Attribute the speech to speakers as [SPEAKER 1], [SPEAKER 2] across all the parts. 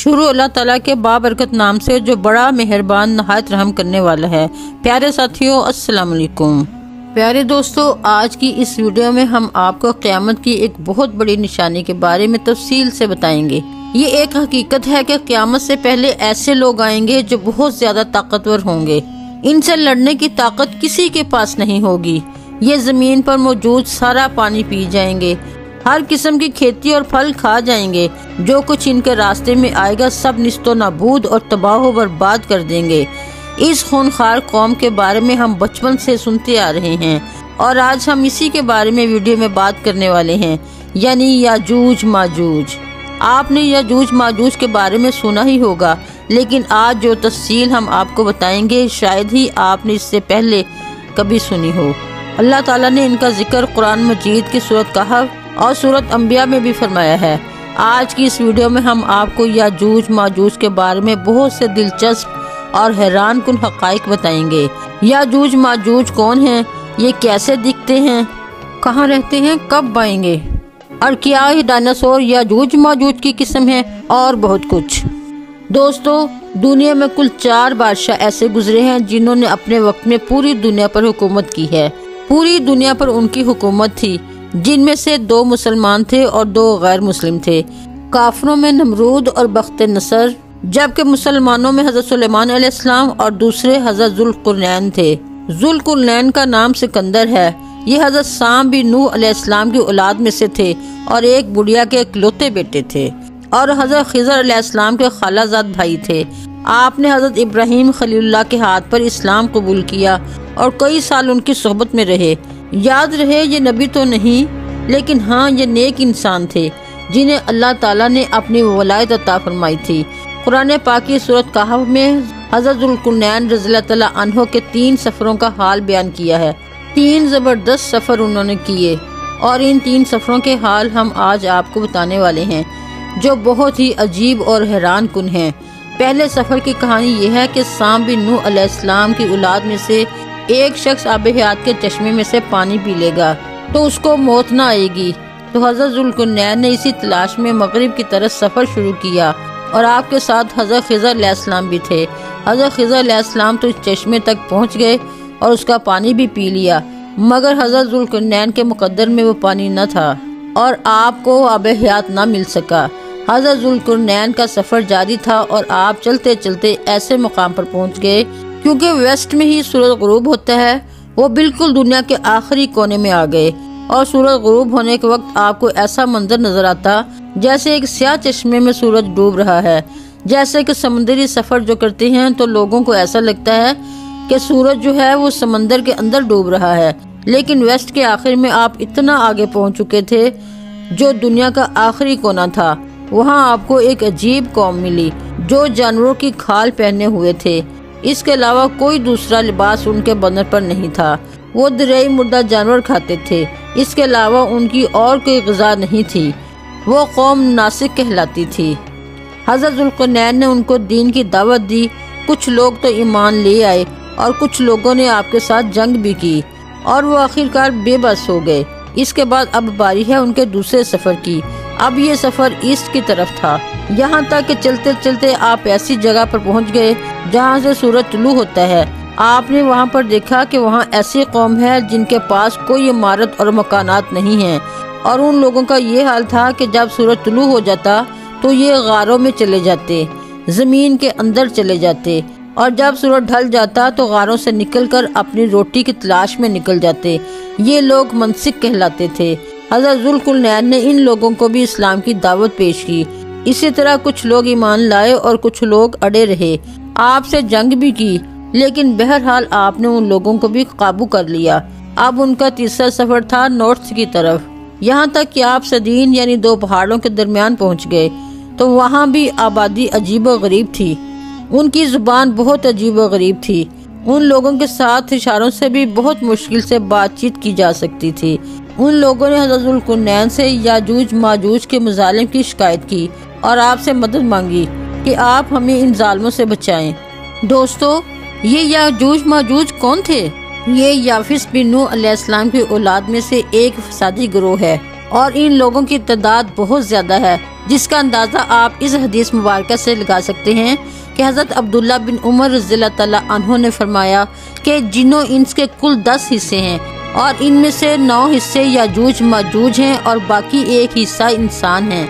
[SPEAKER 1] شروع اللہ تعالیٰ کے بابرکت نام سے جو بڑا مہربان نہایت رحم کرنے والا ہے۔ پیارے ساتھیوں، السلام علیکم۔ پیارے دوستو، آج کی اس ویڈیو میں ہم آپ کو قیامت کی ایک بہت بڑی نشانی کے بارے میں تفصیل سے بتائیں گے۔ یہ ایک حقیقت ہے کہ قیامت سے پہلے ایسے لوگ آئیں گے جو بہت زیادہ طاقتور ہوں گے۔ ان سے لڑنے کی طاقت کسی کے پاس نہیں ہوگی۔ یہ زمین پر موجود سارا پانی پی جائیں گے، ہر قسم کی کھیتی اور پھل کھا جائیں گے، جو کچھ ان کے راستے میں آئے گا سب نیست و نابود اور تباہ و برباد کر دیں گے۔ اس خونخوار قوم کے بارے میں ہم بچپن سے سنتے آ رہے ہیں اور آج ہم اسی کے بارے میں ویڈیو میں بات کرنے والے ہیں، یعنی یاجوج ماجوج۔ آپ نے یاجوج ماجوج کے بارے میں سنا ہی ہوگا، لیکن آج جو تفصیل ہم آپ کو بتائیں گے شاید ہی آپ نے اس سے پہلے کبھی سنی ہو۔ اللہ تعالیٰ نے ان کا ذکر قرآن مجید کی سورۃ کہف اور سورۃ انبیاء میں بھی فرمایا ہے۔ آج کی اس ویڈیو میں ہم آپ کو یاجوج ماجوج کے بارے میں بہت سے دلچسپ اور حیران کن حقائق بتائیں گے۔ یاجوج ماجوج کون ہیں، یہ کیسے دکھتے ہیں، کہاں رہتے ہیں، کب آئیں گے، اور کیا یہ ڈائناسور یاجوج ماجوج کی قسم ہے، اور بہت کچھ۔ دوستو، دنیا میں کل 4 بادشاہ ایسے گزرے ہیں جنہوں نے اپنے وقت میں پوری دنیا پر حکومت کی ہے۔ پوری دنیا پر ان کی حکومت تھی، جن میں سے 2 مسلمان تھے اور 2 غیر مسلم تھے۔ کافروں میں نمرود اور بخت نصر، جبکہ مسلمانوں میں حضرت سلیمان علیہ السلام اور دوسرے حضرت ذوالقرنین تھے۔ ذوالقرنین کا نام سکندر ہے۔ یہ حضرت سام بن نوح علیہ السلام کی اولاد میں سے تھے اور ایک بڑھیا کے اکلوتے بیٹے تھے، اور حضرت خضر علیہ السلام کے خالہ زاد بھائی تھے۔ آپ نے حضرت ابراہیم خلیل اللہ کے ہاتھ پر اسلام قبول کیا اور کئی سال ان کی صحبت میں رہے۔ یاد رہے، یہ نبی تو نہیں، لیکن ہاں یہ نیک انسان تھے جنہیں اللہ تعالیٰ نے اپنی ولایت عطا فرمائی تھی۔ قرآن پاک کی سورۃ کہف میں حضرت ذوالقرنین رضی اللہ تعالیٰ عنہ کے 3 سفروں کا حال بیان کیا ہے۔ 3 زبردست سفر انہوں نے کیے، اور ان 3 سفروں کے حال ہم آج آپ کو بتانے والے ہیں، جو بہت ہی عجیب اور حیران کن ہیں۔ پہلے سفر کی کہانی یہ ہے کہ سام بن نوح علیہ السلام کی اولاد میں سے ایک شخص آب حیات کے چشمے میں سے پانی پی لے گا تو اس کو موت نہ آئے گی۔ تو حضرت ذوالقرنین نے اسی تلاش میں مغرب کی طرف سفر شروع کیا، اور آپ کے ساتھ حضرت خضر علیہ السلام بھی تھے۔ حضرت خضر علیہ السلام تو اس چشمے تک پہنچ گئے اور اس کا پانی بھی پی لیا، مگر حضرت ذوالقرنین کے مقدر میں وہ پانی نہ تھا اور آپ کو آب حیات نہ مل سکا۔ حضرت ذوالقرنین کا سفر جاری تھا اور آپ چلتے چلتے ایسے مقام پر پہنچ گئے، کیونکہ ویسٹ میں ہی سورج غروب ہوتا ہے، وہ بالکل دنیا کے آخری کونے میں آ گئے، اور سورج غروب ہونے کے وقت آپ کو ایسا منظر نظر آتا جیسے ایک سیاہ چشمے میں سورج ڈوب رہا ہے۔ جیسے کہ سمندری سفر جو کرتے ہیں تو لوگوں کو ایسا لگتا ہے کہ سورج جو ہے وہ سمندر کے اندر ڈوب رہا ہے، لیکن ویسٹ کے آخر میں آپ اتنا آگے پہنچ چکے تھے جو دنیا کا آخری کونا تھا۔ وہاں آپ کو ایک عجیب قوم ملی جو جانوروں کی کھال پہنے ہوئے تھے، اس کے علاوہ کوئی دوسرا لباس ان کے بدن پر نہیں تھا۔ وہ دریائی مردہ جانور کھاتے تھے، اس کے علاوہ ان کی اور کوئی غذا نہیں تھی۔ وہ قوم ناسک کہلاتی تھی۔ حضرت ذوالقرنین نے ان کو دین کی دعوت دی، کچھ لوگ تو ایمان لے آئے اور کچھ لوگوں نے آپ کے ساتھ جنگ بھی کی، اور وہ آخرکار بے بس ہو گئے۔ اس کے بعد اب باری ہے ان کے دوسرے سفر کی۔ اب یہ سفر ایسٹ کی طرف تھا، یہاں تک کہ چلتے چلتے آپ ایسی جگہ پر پہنچ گئے جہاں سے سورج طلوع ہوتا ہے۔ آپ نے وہاں پر دیکھا کہ وہاں ایسی قوم ہے جن کے پاس کوئی عمارت اور مکانات نہیں ہیں، اور ان لوگوں کا یہ حال تھا کہ جب سورج طلوع ہو جاتا تو یہ غاروں میں چلے جاتے، زمین کے اندر چلے جاتے، اور جب سورج ڈھل جاتا تو غاروں سے نکل کر اپنی روٹی کی تلاش میں نکل جاتے۔ یہ لوگ منسک کہلاتے تھے۔ حضرت ذوالقرنین نے ان لوگوں کو بھی اسلام کی دعوت پیش کی۔ اسی طرح کچھ لوگ ایمان لائے اور کچھ لوگ اڑے رہے، آپ سے جنگ بھی کی، لیکن بہرحال آپ نے ان لوگوں کو بھی قابو کر لیا۔ اب ان کا تیسرا سفر تھا نارتھ کی طرف، یہاں تک کہ آپ صدین یعنی 2 پہاڑوں کے درمیان پہنچ گئے، تو وہاں بھی آبادی عجیب و غریب تھی۔ ان کی زبان بہت عجیب و غریب تھی، ان لوگوں کے ساتھ اشاروں سے بھی بہت مشکل سے بات چیت کی جا سکتی تھی۔ ان لوگوں نے حضرت ذوالقرنین سے یاجوج ماجوج کے مظالم کی شکایت کی اور آپ سے مدد مانگی کہ آپ ہمیں ان ظالموں سے بچائیں۔ دوستو، یہ یاجوج ماجوج کون تھے؟ یہ یافس بن نوح علیہ السلام کی اولاد میں سے ایک فسادی گروہ ہے، اور ان لوگوں کی تعداد بہت زیادہ ہے۔ جس کا اندازہ آپ اس حدیث مبارکہ سے لگا سکتے ہیں کہ حضرت عبداللہ بن عمر رضی اللہ تعالیٰ عنہ نے فرمایا کہ جن و انس کے کل 10 حصے ہیں اور ان میں سے 9 حصے یاجوج ماجوج ہیں اور باقی 1 حصہ انسان ہیں۔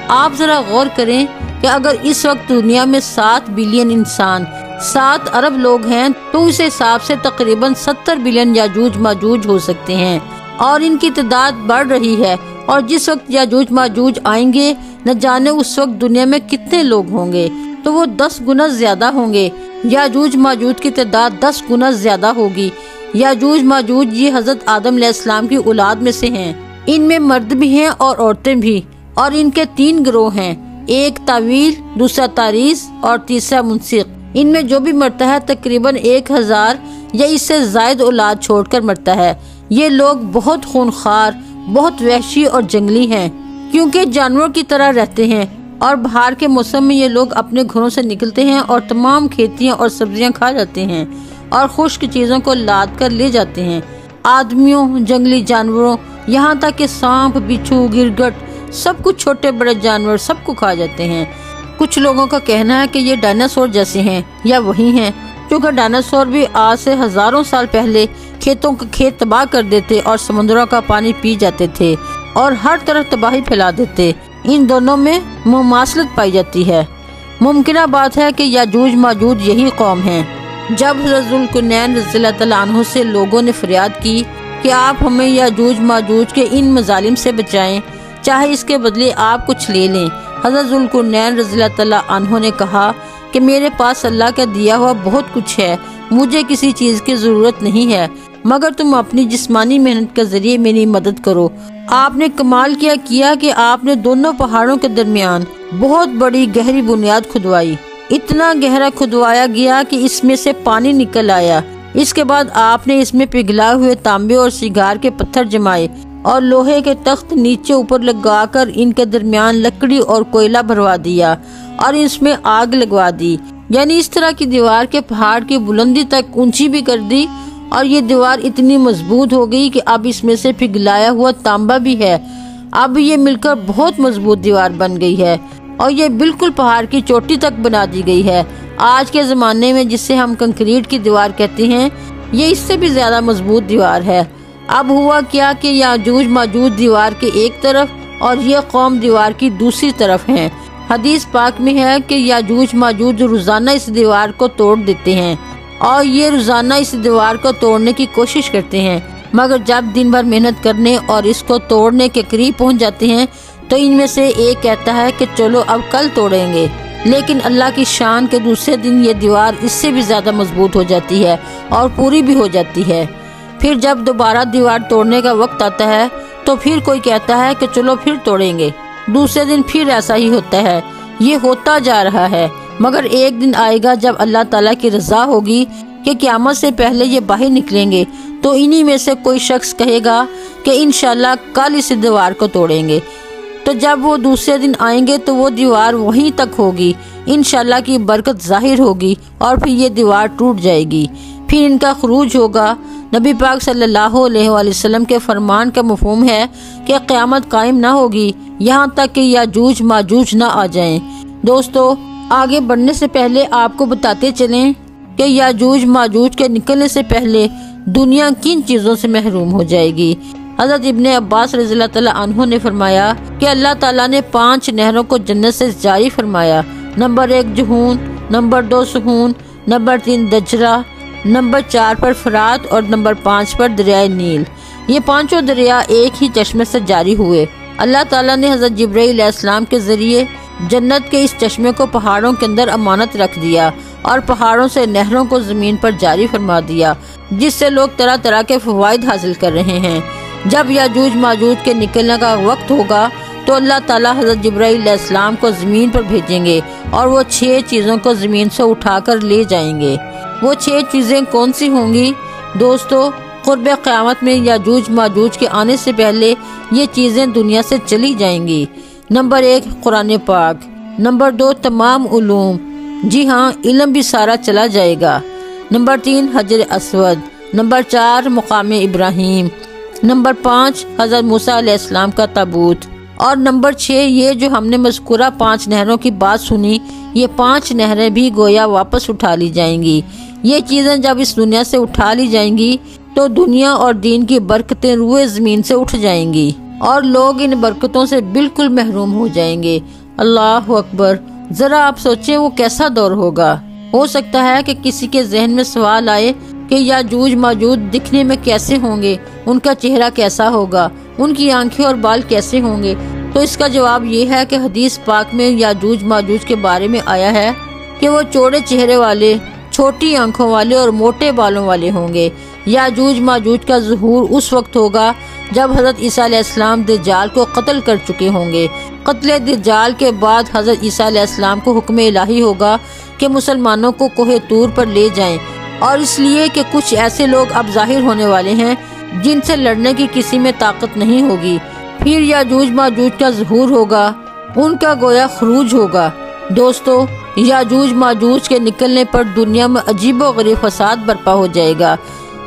[SPEAKER 1] آپ ذرا غور کریں کہ اگر اس وقت دنیا میں 7 بلین انسان 7 ارب لوگ ہیں تو اس حساب سے تقریباً 70 بلین یاجوج ماجوج ہو سکتے ہیں، اور ان کی تعداد بڑھ رہی ہے، اور جس وقت یاجوج ماجوج آئیں گے نہ جانے اس وقت دنیا میں کتنے لوگ ہوں گے، تو وہ 10 گنا زیادہ ہوں گے۔ یاجوج ماجوج کی تعداد 10 گنا زیادہ ہوگی۔ یاجوج ماجوج یہ حضرت آدم علیہ السلام کی اولاد میں سے ہیں، ان میں مرد بھی ہیں اور عورتیں بھی، اور ان کے 3 گروہ ہیں، ایک طویل، دوسرا تاریز اور تیسرا منسق۔ ان میں جو بھی مرتا ہے تقریباً 1000 یا اس سے زائد اولاد چھوڑ کر مرتا ہے۔ یہ لوگ بہت خونخوار، بہت وحشی اور جنگلی ہیں، کیونکہ جانوروں کی طرح رہتے ہیں، اور بہار کے موسم میں یہ لوگ اپنے گھروں سے نکلتے ہیں اور تمام کھیتیاں اور سبزیاں کھا جاتے ہیں اور خشک چیزوں کو لاد کر لے جاتے ہیں۔ آدمیوں، جنگلی جانوروں، یہاں تک کہ سانپ، بچھو، گرگٹ، سب کچھ چھوٹے بڑے جانور سب کو کھا جاتے ہیں۔ کچھ لوگوں کا کہنا ہے کہ یہ ڈائناسور جیسے ہیں یا وہی ہیں، کیونکہ ڈائناسور بھی آج سے ہزاروں سال پہلے کھیتوں کے کھیت تباہ کر دیتے اور سمندروں کا پانی پی جاتے تھے اور ہر طرف تباہی پھیلا دیتے۔ ان دونوں میں مماثلت پائی جاتی ہے۔ ممکنہ بات ہے کہ یاجوج ماجوج یہی قوم ہیں۔ جب حضرت ذوالقرنین رضی اللہ تعالیٰ عنہ سے لوگوں نے فریاد کی کہ آپ ہمیں یاجوج ماجوج کے ان مظالم سے بچائیں، چاہے اس کے بدلے آپ کچھ لے لیں، حضرت ذوالقرنین رضی اللہ تعالیٰ عنہ نے کہا کہ میرے پاس اللہ کا دیا ہوا بہت کچھ ہے، مجھے کسی چیز کی ضرورت نہیں ہے، مگر تم اپنی جسمانی محنت کے ذریعے میری مدد کرو۔ آپ نے کمال کیا کہ آپ نے دونوں پہاڑوں کے درمیان بہت بڑی گہری بنیاد کھدوائی، اتنا گہرا کھدوایا گیا کہ اس میں سے پانی نکل آیا۔ اس کے بعد آپ نے اس میں پگھلا ہوئے تانبے اور سیگار کے پتھر جمائے اور لوہے کے تخت نیچے اوپر لگا کر ان کے درمیان لکڑی اور کوئلہ بھروا دیا اور اس میں آگ لگوا دی، یعنی اس طرح کی دیوار کے پہاڑ کی بلندی تک اونچی بھی کر دی، اور یہ دیوار اتنی مضبوط ہو گئی کہ اب اس میں سے پگھلایا ہوا تانبا بھی ہے۔ اب یہ مل کر بہت مضبوط دیوار بن گئی ہے اور یہ بالکل پہاڑ کی چوٹی تک بنا دی گئی ہے۔ آج کے زمانے میں جسے ہم کنکریٹ کی دیوار کہتے ہیں، یہ اس سے بھی زیادہ مضبوط دیوار ہے۔ اب ہوا کیا کہ یاجوج ماجوج دیوار کے ایک طرف اور یہ قوم دیوار کی دوسری طرف ہیں۔ حدیث پاک میں ہے کہ یاجوج ماجوج روزانہ اس دیوار کو توڑ دیتے ہیں، اور یہ روزانہ اس دیوار کو توڑنے کی کوشش کرتے ہیں، مگر جب دن بھر محنت کرنے اور اس کو توڑنے کے قریب پہنچ جاتے ہیں تو ان میں سے ایک کہتا ہے کہ چلو اب کل توڑیں گے، لیکن اللہ کی شان کے دوسرے دن یہ دیوار اس سے بھی زیادہ مضبوط ہو جاتی ہے اور پوری بھی ہو جاتی ہے۔ پھر جب دوبارہ دیوار توڑنے کا وقت آتا ہے تو پھر کوئی کہتا ہے کہ چلو پھر توڑیں گے، دوسرے دن پھر ایسا ہی ہوتا ہے۔ یہ ہوتا جا رہا ہے، مگر ایک دن آئے گا جب اللہ تعالیٰ کی رضا ہوگی کہ قیامت سے پہلے یہ باہر نکلیں گے، تو انہی میں سے کوئی شخص کہے گا کہ انشاءاللہ کل اس دیوار کو توڑیں گے۔ تو جب وہ دوسرے دن آئیں گے تو وہ دیوار وہیں تک ہوگی، انشاءاللہ کی برکت ظاہر ہوگی اور پھر یہ دیوار ٹوٹ جائے گی۔ پھر ان کا خروج ہوگا۔ نبی پاک صلی اللہ علیہ وآلہ وسلم کے فرمان کا مفہوم ہے کہ قیامت قائم نہ ہوگی یہاں تک کہ یاجوج ماجوج نہ آ جائیں۔ دوستو، آگے بڑھنے سے پہلے آپ کو بتاتے چلیں کہ یاجوج ماجوج کے نکلنے سے پہلے دنیا کن چیزوں سے محروم ہو جائے گی۔ حضرت ابن عباس رضی اللہ تعالیٰ عنہ نے فرمایا کہ اللہ تعالیٰ نے 5 نہروں کو جنت سے جاری فرمایا۔ نمبر 1 جہون، نمبر 2 سہون، نمبر 3 دجرہ، نمبر 4 پر فرات اور نمبر 5 پر دریائے نیل۔ یہ 5 دریا ایک ہی چشمے سے جاری ہوئے۔ اللہ تعالیٰ نے حضرت جبرائیل علیہ السلام کے ذریعے جنت کے اس چشمے کو پہاڑوں کے اندر امانت رکھ دیا اور پہاڑوں سے نہروں کو زمین پر جاری فرما دیا، جس سے لوگ طرح طرح کے فوائد حاصل کر رہے ہیں۔ جب یاجوج ماجوج کے نکلنے کا وقت ہوگا تو اللہ تعالیٰ حضرت جبرائیل علیہ السلام کو زمین پر بھیجیں گے اور وہ 6 چیزوں کو زمین سے اٹھا کر لے جائیں گے۔ وہ 6 چیزیں کون سی ہوں گی؟ دوستو، قرب قیامت میں یاجوج ماجوج کے آنے سے پہلے یہ چیزیں دنیا سے چلی جائیں گی۔ نمبر 1 قرآن پاک، نمبر 2 تمام علوم، جی ہاں علم بھی سارا چلا جائے گا۔ نمبر 3 حجر اسود، نمبر 4 مقام ابراہیم، نمبر 5 حضرت موسیٰ علیہ السلام کا تابوت، اور نمبر 6 یہ جو ہم نے مذکورہ 5 نہروں کی بات سنی، یہ 5 نہریں بھی گویا واپس اٹھا لی جائیں گی۔ یہ چیزیں جب اس دنیا سے اٹھا لی جائیں گی تو دنیا اور دین کی برکتیں روئے زمین سے اٹھ جائیں گی اور لوگ ان برکتوں سے بالکل محروم ہو جائیں گے۔ اللہ اکبر! ذرا آپ سوچیں وہ کیسا دور ہوگا۔ ہو سکتا ہے کہ کسی کے ذہن میں سوال آئے کہ یاجوج ماجوج دکھنے میں کیسے ہوں گے، ان کا چہرہ کیسا ہوگا، ان کی آنکھیں اور بال کیسے ہوں گے؟ تو اس کا جواب یہ ہے کہ حدیث پاک میں یاجوج ماجوج کے بارے میں آیا ہے کہ وہ چوڑے چہرے والے، چھوٹی آنکھوں والے اور موٹے بالوں والے ہوں گے۔ یاجوج ماجوج کا ظہور اس وقت ہوگا جب حضرت عیسیٰ علیہ السلام دجال کو قتل کر چکے ہوں گے۔ قتل دجال کے بعد حضرت عیسیٰ علیہ السلام کو حکم الہی ہوگا کہ مسلمانوں کو کوہ طور پر لے جائیں، اور اس لیے کہ کچھ ایسے لوگ اب ظاہر ہونے والے ہیں جن سے لڑنے کی کسی میں طاقت نہیں ہوگی۔ پھر یاجوج ماجوج کا ظہور ہوگا، ان کا گویا خروج ہوگا۔ دوستو، یاجوج ماجوج کے نکلنے پر دنیا میں عجیب و غریب فساد برپا ہو جائے گا۔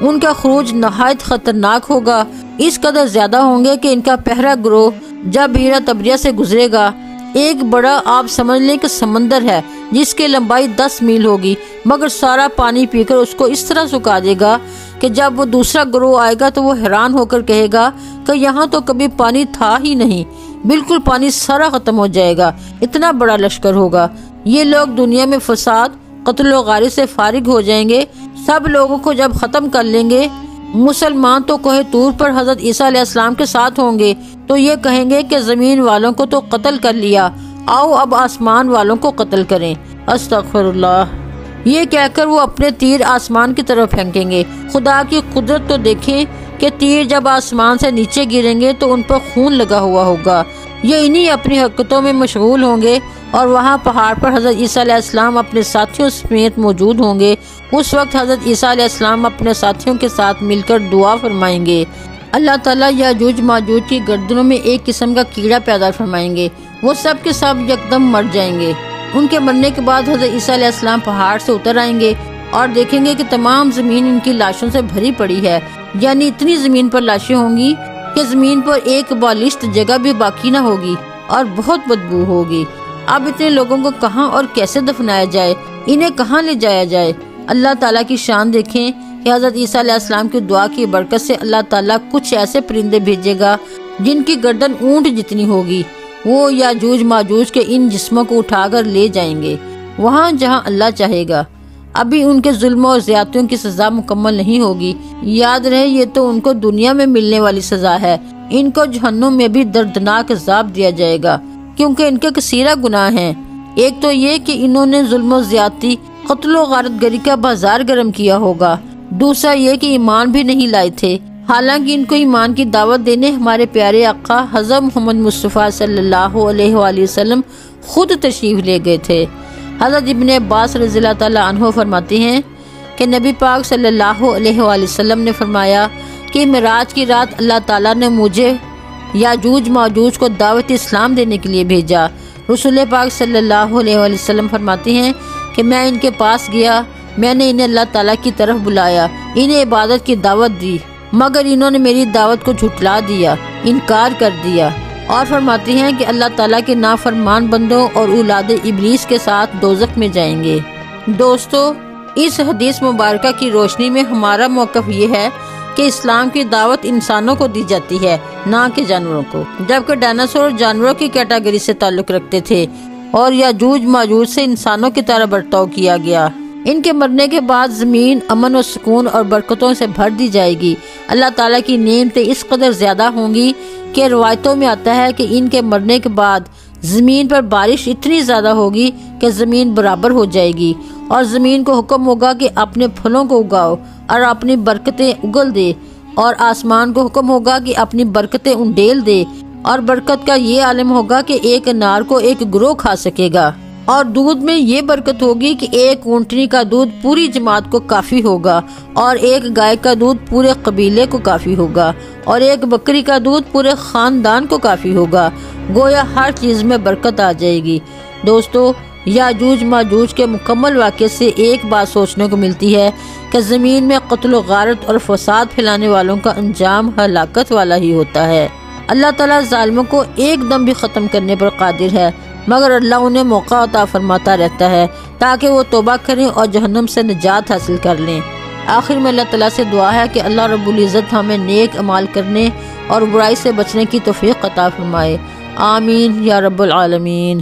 [SPEAKER 1] ان کا خروج نہایت خطرناک ہوگا، اس قدر زیادہ ہوں گے کہ ان کا پہلا گروہ جب ہیرا تبریہ سے گزرے گا، ایک بڑا آپ سمجھ لیں کہ سمندر ہے جس کی لمبائی 10 میل ہوگی، مگر سارا پانی پی کر اس کو اس طرح سکھا دے گا کہ جب وہ دوسرا گروہ آئے گا تو وہ حیران ہو کر کہے گا کہ یہاں تو کبھی پانی تھا ہی نہیں، بالکل پانی سارا ختم ہو جائے گا، اتنا بڑا لشکر ہوگا۔ یہ لوگ دنیا میں فساد، قتل و غارت سے فارغ ہو جائیں گے۔ سب لوگوں کو جب ختم کر لیں گے، مسلمان تو کوہ طور پر حضرت عیسیٰ علیہ السلام کے ساتھ ہوں گے، تو یہ کہیں گے کہ زمین والوں کو تو قتل کر لیا، آؤ اب آسمان والوں کو قتل کریں۔ استغفر اللہ! یہ کہہ کر وہ اپنے تیر آسمان کی طرف پھینکیں گے۔ خدا کی قدرت تو دیکھیں کہ تیر جب آسمان سے نیچے گریں گے تو ان پر خون لگا ہوا ہوگا۔ یہ انہی اپنی حرکتوں میں مشغول ہوں گے اور وہاں پہاڑ پر حضرت عیسیٰ علیہ السلام اپنے ساتھیوں سمیت موجود ہوں گے۔ اس وقت حضرت عیسیٰ علیہ السلام اپنے ساتھیوں کے ساتھ مل کر دعا فرمائیں گے۔ اللہ تعالیٰ یاجوج ماجوج کی گردنوں میں ایک قسم کا کیڑا پیدا فرمائیں گے، وہ سب کے سب یکدم مر جائیں گے۔ ان کے مرنے کے بعد حضرت عیسیٰ علیہ السلام پہاڑ سے اتر آئیں گے اور دیکھیں گے کہ تمام زمین ان کی لاشوں سے بھری پڑی ہے، یعنی اتنی زمین پر لاشیں ہوں گی کہ زمین پر ایک بالشت جگہ بھی باقی نہ ہوگی اور بہت بدبو ہوگی۔ اب اتنے لوگوں کو کہاں اور کیسے دفنایا جائے، انہیں کہاں لے جایا جائے؟ اللہ تعالیٰ کی شان دیکھیں کہ حضرت عیسیٰ علیہ السلام کی دعا کی برکت سے اللہ تعالیٰ کچھ ایسے پرندے بھیجے گا جن کی گردن اونٹ جتنی ہوگی، وہ یاجوج ماجوج کے ان جسموں کو اٹھا کر لے جائیں گے وہاں جہاں اللہ چاہے گا۔ ابھی ان کے ظلم اور زیادتیوں کی سزا مکمل نہیں ہوگی، یاد رہے یہ تو ان کو دنیا میں ملنے والی سزا ہے، ان کو جہنم میں بھی دردناک عذاب دیا جائے گا، کیونکہ ان کے کثیرہ گناہ ہیں۔ ایک تو یہ کہ انہوں نے ظلم و زیادتی، قتل و غارت گری کا بازار گرم کیا ہوگا، دوسرا یہ کہ ایمان بھی نہیں لائے تھے، حالانکہ ان کو ایمان کی دعوت دینے ہمارے پیارے آقا حضرت محمد مصطفیٰ صلی اللہ علیہ وآلہ وسلم خود تشریف لے گئے تھے۔ حضرت ابن عباس رضی اللہ تعالیٰ عنہ فرماتے ہیں کہ نبی پاک صلی اللہ علیہ وآلہ وسلم نے فرمایا کہ معراج کی رات اللہ تعالیٰ نے مجھے یاجوج ماجوج کو دعوت اسلام دینے کے لیے بھیجا۔ رسول پاک صلی اللہ علیہ وآلہ وسلم فرماتے ہیں کہ میں ان کے پاس گیا، میں نے انہیں اللہ تعالیٰ کی طرف بلایا، انہیں عبادت کی دعوت دی، مگر انہوں نے میری دعوت کو جھٹلا دیا، انکار کر دیا، اور فرماتے ہیں کہ اللہ تعالیٰ کے نافرمان بندوں اور اولاد ابلیس کے ساتھ دوزخ میں جائیں گے۔ دوستو، اس حدیث مبارکہ کی روشنی میں ہمارا موقف یہ ہے کہ اسلام کی دعوت انسانوں کو دی جاتی ہے، نہ کہ جانوروں کو، جبکہ ڈائناسور جانوروں کی کیٹیگری سے تعلق رکھتے تھے اور یاجوج ماجوج سے انسانوں کی طرح برتاؤ کیا گیا۔ ان کے مرنے کے بعد زمین امن و سکون اور برکتوں سے بھر دی جائے گی۔ اللہ تعالیٰ کی نعمتیں اس قدر زیادہ ہوں گی کہ روایتوں میں آتا ہے کہ ان کے مرنے کے بعد زمین پر بارش اتنی زیادہ ہوگی کہ زمین برابر ہو جائے گی، اور زمین کو حکم ہوگا کہ اپنے پھلوں کو اگاؤ اور اپنی برکتیں اگل دے، اور آسمان کو حکم ہوگا کہ اپنی برکتیں انڈیل دے، اور برکت کا یہ عالم ہوگا کہ ایک انار کو ایک گروہ کھا سکے گا، اور دودھ میں یہ برکت ہوگی کہ ایک اونٹنی کا دودھ پوری جماعت کو کافی ہوگا، اور ایک گائے کا دودھ پورے قبیلے کو کافی ہوگا، اور ایک بکری کا دودھ پورے خاندان کو کافی ہوگا۔ گویا ہر چیز میں برکت آ جائے گی۔ دوستو، یاجوج ماجوج کے مکمل واقعے سے ایک بات سوچنے کو ملتی ہے کہ زمین میں قتل و غارت اور فساد پھیلانے والوں کا انجام ہلاکت والا ہی ہوتا ہے۔ اللہ تعالیٰ ظالموں کو ایک دم بھی ختم کرنے پر قادر ہے، مگر اللہ انہیں موقع عطا فرماتا رہتا ہے تاکہ وہ توبہ کریں اور جہنم سے نجات حاصل کر لیں۔ آخر میں اللہ تعالیٰ سے دعا ہے کہ اللہ رب العزت ہمیں نیک اعمال کرنے اور برائی سے بچنے کی توفیق عطا فرمائے۔ آمین یا رب العالمین۔